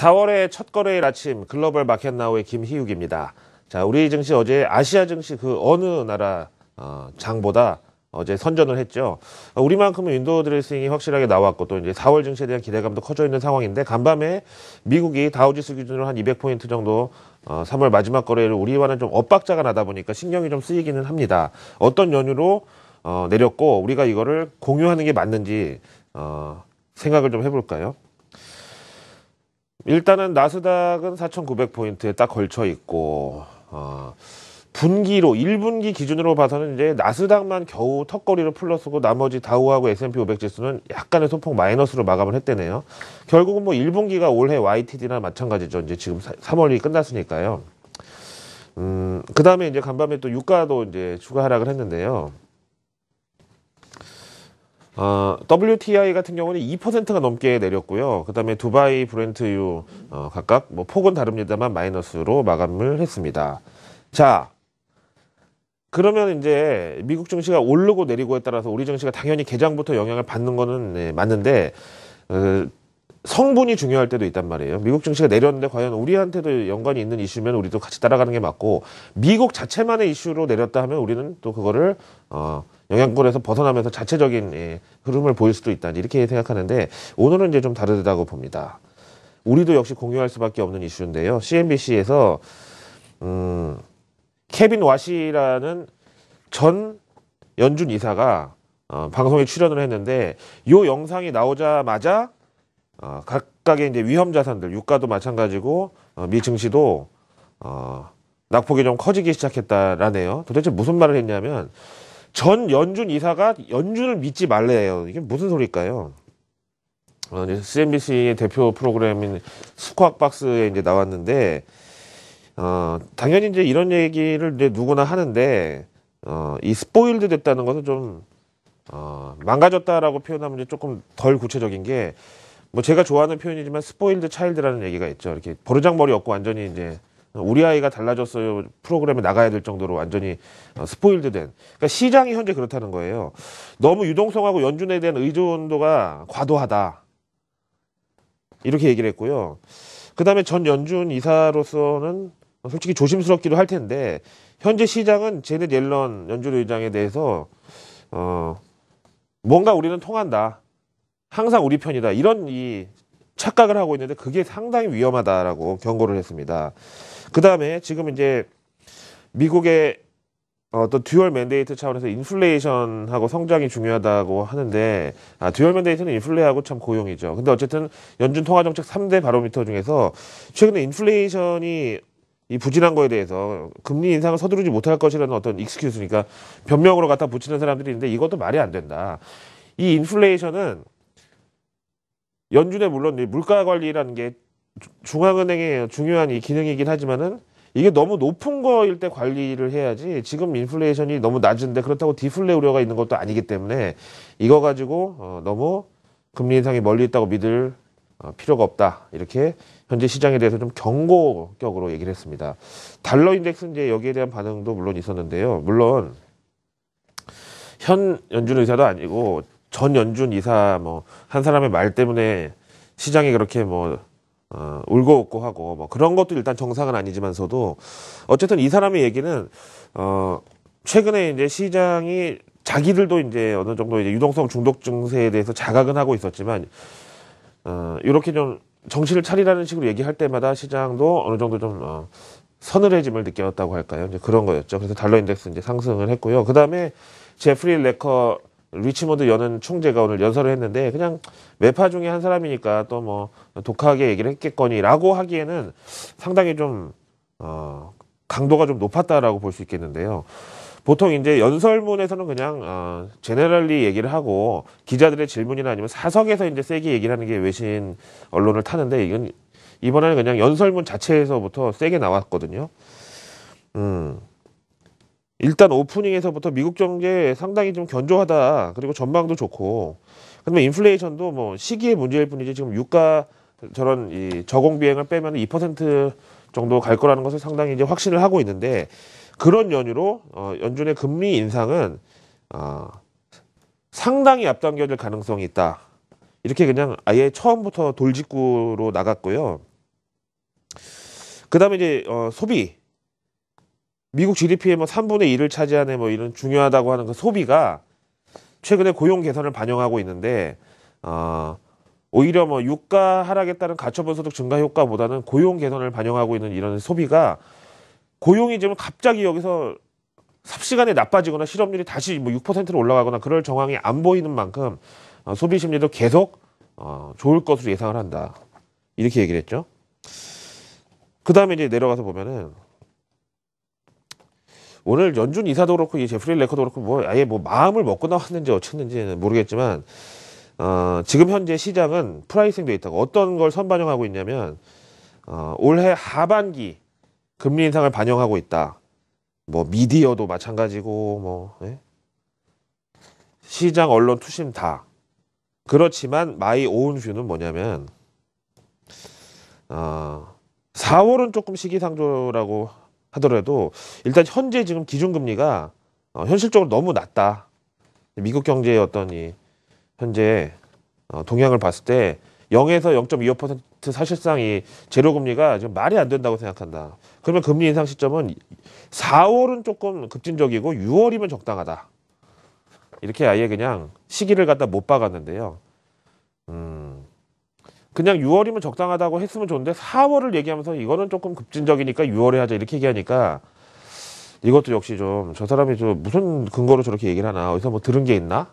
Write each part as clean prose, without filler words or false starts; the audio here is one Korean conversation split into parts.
4월의 첫 거래일 아침 글로벌 마켓나우의 김희욱입니다. 자, 우리 증시 어제 아시아 증시 그 어느 나라 장보다 어제 선전을 했죠. 우리만큼은 윈도우 드레싱이 확실하게 나왔고 또 이제 4월 증시에 대한 기대감도 커져 있는 상황인데 간밤에 미국이 다우지수 기준으로 한 200포인트 정도 3월 마지막 거래일 우리와는 좀 엇박자가 나다 보니까 신경이 좀 쓰이기는 합니다. 어떤 연유로 내렸고 우리가 이거를 공유하는 게 맞는지 생각을 좀 해볼까요? 일단은 나스닥은 4,900포인트에 딱 걸쳐 있고 분기로 1분기 기준으로 봐서는 이제 나스닥만 겨우 턱걸이로 플러스고 나머지 다우하고 S&P 500 지수는 약간의 소폭 마이너스로 마감을 했대네요. 결국은 뭐 1분기가 올해 YTD나 마찬가지죠. 이제 지금 3월이 끝났으니까요. 그 다음에 이제 간밤에 또 유가도 이제 추가 하락을 했는데요. WTI 같은 경우는 2%가 넘게 내렸고요. 그 다음에 두바이 브렌트유 각각 뭐 폭은 다릅니다만 마이너스로 마감을 했습니다. 자, 그러면 이제 미국 증시가 오르고 내리고에 따라서 우리 증시가 당연히 개장부터 영향을 받는 거는 맞는데 성분이 중요할 때도 있단 말이에요. 미국 증시가 내렸는데 과연 우리한테도 연관이 있는 이슈면 우리도 같이 따라가는 게 맞고 미국 자체만의 이슈로 내렸다 하면 우리는 또 그거를 영향권에서 벗어나면서 자체적인 흐름을 보일 수도 있다 이렇게 생각하는데 오늘은 이제 좀 다르다고 봅니다. 우리도 역시 공유할 수밖에 없는 이슈인데요. CNBC에서 케빈 와시라는 전 연준 이사가 방송에 출연을 했는데 이 영상이 나오자마자 각각의 이제 위험 자산들, 유가도 마찬가지고 미 증시도 낙폭이 좀 커지기 시작했다라네요. 도대체 무슨 말을 했냐면 전 연준 이사가 연준을 믿지 말래요. 이게 무슨 소리일까요? CNBC의 대표 프로그램인 스쿼트박스에 이제 나왔는데 당연히 이제 이런 얘기를 이제 누구나 하는데 이 스포일드 됐다는 것은 좀 망가졌다라고 표현하면 이제 조금 덜 구체적인 게 뭐 제가 좋아하는 표현이지만 스포일드 차일드라는 얘기가 있죠. 이렇게 버르장머리 없고 완전히 이제 우리 아이가 달라졌어요 프로그램에 나가야 될 정도로 완전히 스포일드 된. 그러니까 시장이 현재 그렇다는 거예요. 너무 유동성하고 연준에 대한 의존도가 과도하다. 이렇게 얘기를 했고요. 그 다음에 전 연준 이사로서는 솔직히 조심스럽기도 할 텐데 현재 시장은 제넷 옐런 연준 의장에 대해서 뭔가 우리는 통한다. 항상 우리 편이다. 이런 이 착각을 하고 있는데 그게 상당히 위험하다라고 경고를 했습니다. 그 다음에 지금 이제 미국의 어떤 듀얼 맨데이트 차원에서 인플레이션하고 성장이 중요하다고 하는데 듀얼 맨데이트는 인플레하고 참 고용이죠. 근데 어쨌든 연준 통화정책 3대 바로미터 중에서 최근에 인플레이션이 이 부진한 거에 대해서 금리 인상을 서두르지 못할 것이라는 어떤 익스큐즈니까 변명으로 갖다 붙이는 사람들이 있는데 이것도 말이 안 된다. 이 인플레이션은 연준의 물론 물가 관리라는 게 중앙은행의 중요한 이 기능이긴 하지만은 이게 너무 높은 거일 때 관리를 해야지 지금 인플레이션이 너무 낮은데 그렇다고 디플레 우려가 있는 것도 아니기 때문에 이거 가지고 너무 금리 인상이 멀리 있다고 믿을 필요가 없다. 이렇게 현재 시장에 대해서 좀 경고격으로 얘기를 했습니다. 달러 인덱스는 이제 여기에 대한 반응도 물론 있었는데요. 물론 현 연준 의사도 아니고 전 연준 이사 뭐 한 사람의 말 때문에 시장이 그렇게 뭐 울고 웃고 하고 뭐 그런 것도 일단 정상은 아니지만서도 어쨌든 이 사람의 얘기는 최근에 이제 시장이 자기들도 이제 어느 정도 이제 유동성 중독 증세에 대해서 자각은 하고 있었지만 이렇게 좀 정신을 차리라는 식으로 얘기할 때마다 시장도 어느 정도 좀 서늘해짐을 느꼈다고 할까요? 이제 그런 거였죠. 그래서 달러 인덱스 이제 상승을 했고요. 그 다음에 제프리 레커 리치몬드 연은 총재가 오늘 연설을 했는데 그냥 매파 중에 한 사람이니까 또 뭐 독하게 얘기를 했겠거니라고 하기에는 상당히 좀 강도가 좀 높았다라고 볼 수 있겠는데요. 보통 이제 연설문에서는 그냥 제네럴리 얘기를 하고 기자들의 질문이나 아니면 사석에서 이제 세게 얘기를 하는 게 외신 언론을 타는데 이건 이번에는 그냥 연설문 자체에서부터 세게 나왔거든요. 일단 오프닝에서부터 미국 경제 상당히 좀 견조하다. 그리고 전망도 좋고. 그러면 인플레이션도 뭐 시기의 문제일 뿐이지 지금 유가 저런 이 저공 비행을 빼면 2% 정도 갈 거라는 것을 상당히 이제 확신을 하고 있는데 그런 연유로 연준의 금리 인상은 상당히 앞당겨질 가능성이 있다. 이렇게 그냥 아예 처음부터 돌직구로 나갔고요. 그다음에 이제 소비. 미국 GDP의 뭐 3분의 1을 차지하는 뭐 이런 중요하다고 하는 그 소비가 최근에 고용 개선을 반영하고 있는데 오히려 뭐 유가 하락에 따른 가처분 소득 증가 효과보다는 고용 개선을 반영하고 있는 이런 소비가 고용이 지금 갑자기 여기서 삽시간에 나빠지거나 실업률이 다시 뭐 6%로 올라가거나 그럴 정황이 안 보이는 만큼 소비 심리도 계속 좋을 것으로 예상을 한다. 이렇게 얘기를 했죠. 그 다음에 이제 내려가서 보면은 오늘 연준 이사도 그렇고 이 제프리 레커도 그렇고 뭐 아예 뭐 마음을 먹고 나왔는지 어쨌는지는 모르겠지만 지금 현재 시장은 프라이싱 돼 있다고 어떤 걸 선반영하고 있냐면 올해 하반기 금리 인상을 반영하고 있다. 뭐 미디어도 마찬가지고 뭐 시장 언론 투심 다 그렇지만 마이 오운 뷰는 뭐냐면 4월은 조금 시기상조라고 하더라도 일단 현재 지금 기준금리가 현실적으로 너무 낮다. 미국 경제의 어떤 이 현재 동향을 봤을 때 0에서 0.25% 사실상 이 제로금리가 지금 말이 안 된다고 생각한다. 그러면 금리 인상 시점은 4월은 조금 급진적이고 6월이면 적당하다. 이렇게 아예 그냥 시기를 갖다 못 박았는데요. 그냥 6월이면 적당하다고 했으면 좋은데 4월을 얘기하면서 이거는 조금 급진적이니까 6월에 하자 이렇게 얘기하니까 이것도 역시 좀 저 사람이 좀 무슨 근거로 저렇게 얘기를 하나 어디서 뭐 들은 게 있나?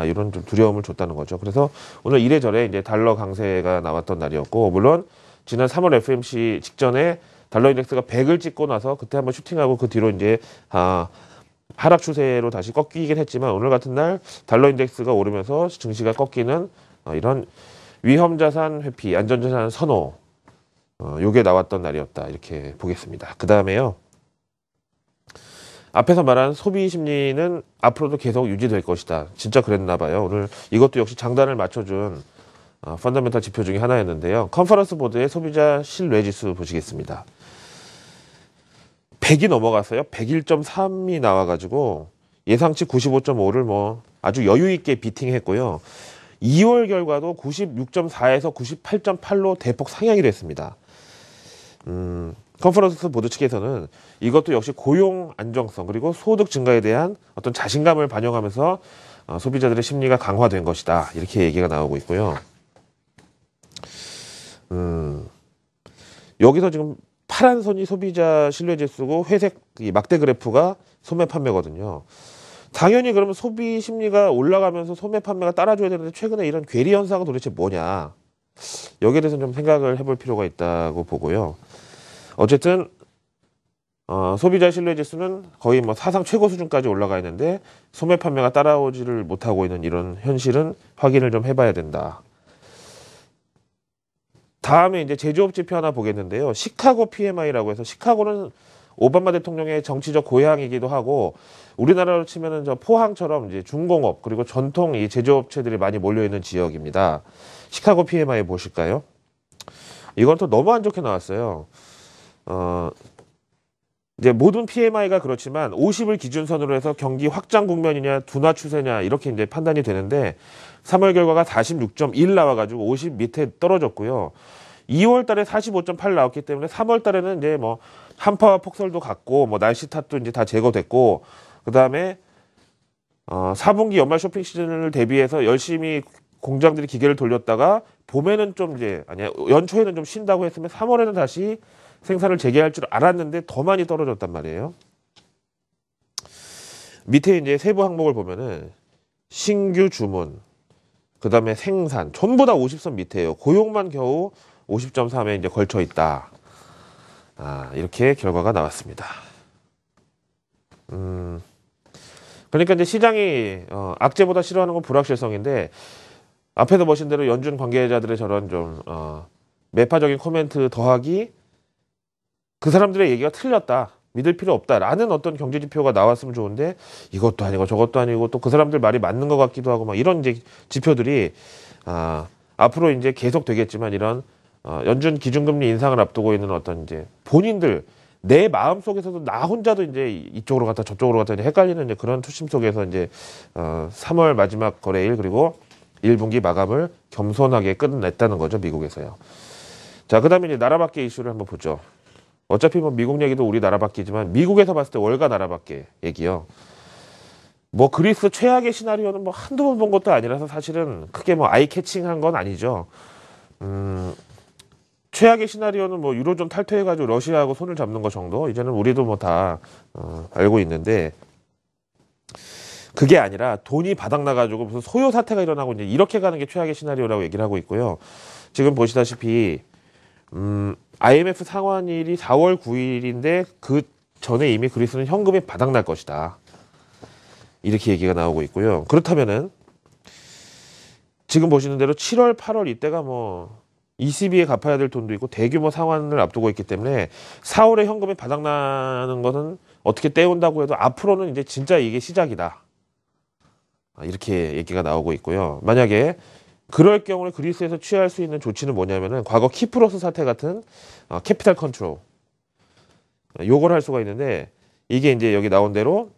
이런 좀 두려움을 줬다는 거죠. 그래서 오늘 이래저래 이제 달러 강세가 나왔던 날이었고 물론 지난 3월 FMC 직전에 달러 인덱스가 100을 찍고 나서 그때 한번 슈팅하고 그 뒤로 이제 하락 추세로 다시 꺾이긴 했지만 오늘 같은 날 달러 인덱스가 오르면서 증시가 꺾이는 이런 위험자산 회피, 안전자산 선호 요게 나왔던 날이었다 이렇게 보겠습니다. 그 다음에요. 앞에서 말한 소비 심리는 앞으로도 계속 유지될 것이다. 진짜 그랬나 봐요. 오늘 이것도 역시 장단을 맞춰준 펀더멘탈 지표 중에 하나였는데요. 컨퍼런스 보드의 소비자 신뢰지수 보시겠습니다. 100이 넘어갔어요. 101.3이 나와가지고 예상치 95.5를 뭐 아주 여유 있게 비팅했고요. 2월 결과도 96.4에서 98.8로 대폭 상향이 됐습니다. 컨퍼런스 보드 측에서는 이것도 역시 고용 안정성 그리고 소득 증가에 대한 어떤 자신감을 반영하면서 소비자들의 심리가 강화된 것이다. 이렇게 얘기가 나오고 있고요. 여기서 지금 파란 선이 소비자 신뢰지수고 회색 이 막대 그래프가 소매 판매거든요. 당연히 그러면 소비 심리가 올라가면서 소매 판매가 따라줘야 되는데 최근에 이런 괴리 현상은 도대체 뭐냐. 여기에 대해서 좀 생각을 해볼 필요가 있다고 보고요. 어쨌든 소비자 신뢰지수는 거의 뭐 사상 최고 수준까지 올라가 있는데 소매 판매가 따라오지를 못하고 있는 이런 현실은 확인을 좀 해봐야 된다. 다음에 이제 제조업 지표 하나 보겠는데요. 시카고 PMI라고 해서 시카고는 오바마 대통령의 정치적 고향이기도 하고 우리나라로 치면은 저 포항처럼 이제 중공업 그리고 전통 이 제조업체들이 많이 몰려 있는 지역입니다. 시카고 PMI 보실까요? 이건 또 너무 안 좋게 나왔어요. 이제 모든 PMI가 그렇지만 50을 기준선으로 해서 경기 확장 국면이냐 둔화 추세냐 이렇게 이제 판단이 되는데 3월 결과가 46.1 나와가지고 50 밑에 떨어졌고요. 2월 달에 45.8 나왔기 때문에 3월 달에는 이제 뭐 한파와 폭설도 갔고 뭐 날씨 탓도 이제 다 제거됐고 그 다음에 4분기 연말 쇼핑 시즌을 대비해서 열심히 공장들이 기계를 돌렸다가 봄에는 좀 이제 아니야 연초에는 좀 쉰다고 했으면 3월에는 다시 생산을 재개할 줄 알았는데 더 많이 떨어졌단 말이에요. 밑에 이제 세부 항목을 보면은 신규 주문, 그 다음에 생산 전부 다 50선 밑에요. 고용만 겨우 50.3에 이제 걸쳐 있다. 이렇게 결과가 나왔습니다. 그러니까 이제 시장이 악재보다 싫어하는 건 불확실성인데 앞에서 보신 대로 연준 관계자들의 저런 좀 매파적인 코멘트 더하기 그 사람들의 얘기가 틀렸다. 믿을 필요 없다라는 어떤 경제 지표가 나왔으면 좋은데 이것도 아니고 저것도 아니고 또 그 사람들 말이 맞는 것 같기도 하고 막 이런 이제 지표들이 앞으로 이제 계속 되겠지만 이런 연준 기준금리 인상을 앞두고 있는 어떤 이제 본인들 내 마음 속에서도 나 혼자도 이제 이쪽으로 갔다 저쪽으로 갔다 이제 헷갈리는 이제 그런 투심 속에서 이제 3월 마지막 거래일 그리고 1분기 마감을 겸손하게 끝냈다는 거죠 미국에서요. 자, 그 다음에 이제 나라 밖의 이슈를 한번 보죠. 어차피 뭐 미국 얘기도 우리 나라 밖이지만 미국에서 봤을 때 월가 나라 밖의 얘기요. 뭐 그리스 최악의 시나리오는 뭐 한두 번 본 것도 아니라서 사실은 크게 뭐 아이 캐칭한 건 아니죠. 최악의 시나리오는 뭐 유로존 탈퇴해가지고 러시아하고 손을 잡는 거 정도. 이제는 우리도 뭐 다 알고 있는데 그게 아니라 돈이 바닥나가지고 무슨 소요 사태가 일어나고 이제 이렇게 가는 게 최악의 시나리오라고 얘기를 하고 있고요. 지금 보시다시피 IMF 상환일이 4월 9일인데 그 전에 이미 그리스는 현금이 바닥날 것이다. 이렇게 얘기가 나오고 있고요. 그렇다면은 지금 보시는 대로 7월, 8월 이때가 뭐 ECB에 갚아야 될 돈도 있고 대규모 상환을 앞두고 있기 때문에 4월에 현금이 바닥나는 것은 어떻게 떼온다고 해도 앞으로는 이제 진짜 이게 시작이다. 이렇게 얘기가 나오고 있고요. 만약에 그럴 경우에 그리스에서 취할 수 있는 조치는 뭐냐면은 과거 키프로스 사태 같은 캐피탈 컨트롤 요걸 할 수가 있는데 이게 이제 여기 나온 대로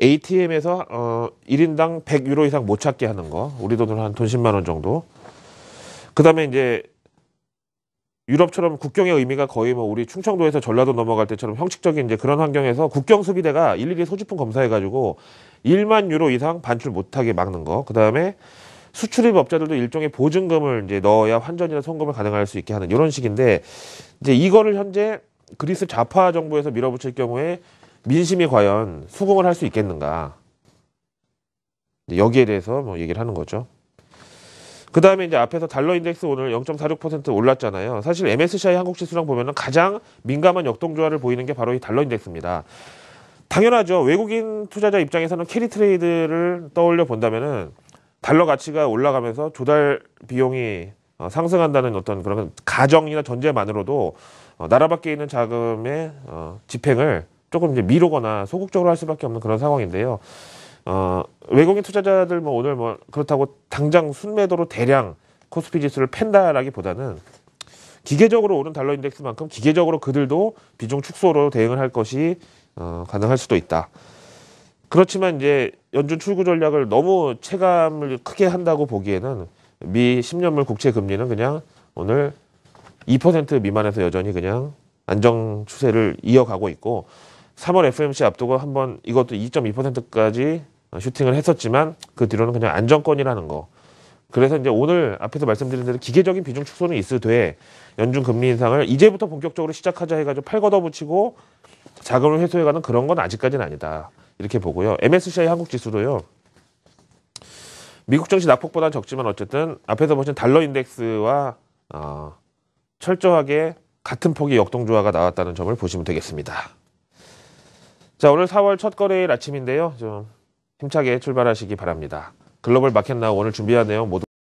ATM에서 1인당 100유로 이상 못 찾게 하는 거. 우리 돈으로 한 돈 10만 원 정도. 그 다음에 이제 유럽처럼 국경의 의미가 거의 뭐 우리 충청도에서 전라도 넘어갈 때처럼 형식적인 이제 그런 환경에서 국경 수비대가 일일이 소지품 검사해가지고 1만 유로 이상 반출 못하게 막는 거. 그 다음에 수출입 업자들도 일종의 보증금을 이제 넣어야 환전이나 송금을 가능할 수 있게 하는 이런 식인데 이제 이거를 현재 그리스 좌파 정부에서 밀어붙일 경우에 민심이 과연 수긍을 할 수 있겠는가. 여기에 대해서 뭐 얘기를 하는 거죠. 그 다음에 이제 앞에서 달러 인덱스 오늘 0.46% 올랐잖아요. 사실 MSCI 한국 지수랑 보면은 가장 민감한 역동조화를 보이는 게 바로 이 달러 인덱스입니다. 당연하죠. 외국인 투자자 입장에서는 캐리 트레이드를 떠올려 본다면은 달러 가치가 올라가면서 조달 비용이 상승한다는 어떤 그런 가정이나 전제만으로도 나라 밖에 있는 자금의 집행을 조금 이제 미루거나 소극적으로 할 수밖에 없는 그런 상황인데요. 외국인 투자자들 뭐 오늘 뭐 그렇다고 당장 순매도로 대량 코스피 지수를 팬다라기보다는 기계적으로 오른 달러 인덱스만큼 기계적으로 그들도 비중 축소로 대응을 할 것이 가능할 수도 있다. 그렇지만 이제 연준 출구 전략을 너무 체감을 크게 한다고 보기에는 미 10년물 국채 금리는 그냥 오늘 2% 미만에서 여전히 그냥 안정 추세를 이어가고 있고 3월 FOMC 앞두고 한번 이것도 2.2%까지 슈팅을 했었지만 그 뒤로는 그냥 안정권이라는 거. 그래서 이제 오늘 앞에서 말씀드린 대로 기계적인 비중 축소는 있으되 연준 금리 인상을 이제부터 본격적으로 시작하자 해가지고 팔 걷어붙이고 자금을 회수해가는 그런 건 아직까지는 아니다. 이렇게 보고요. MSCI 한국 지수도요. 미국 증시 낙폭보다는 적지만 어쨌든 앞에서 보신 달러 인덱스와 철저하게 같은 폭의 역동조화가 나왔다는 점을 보시면 되겠습니다. 자, 오늘 4월 첫 거래일 아침인데요. 좀 힘차게 출발하시기 바랍니다. 글로벌 마켓 나우 오늘 준비한 내용 모두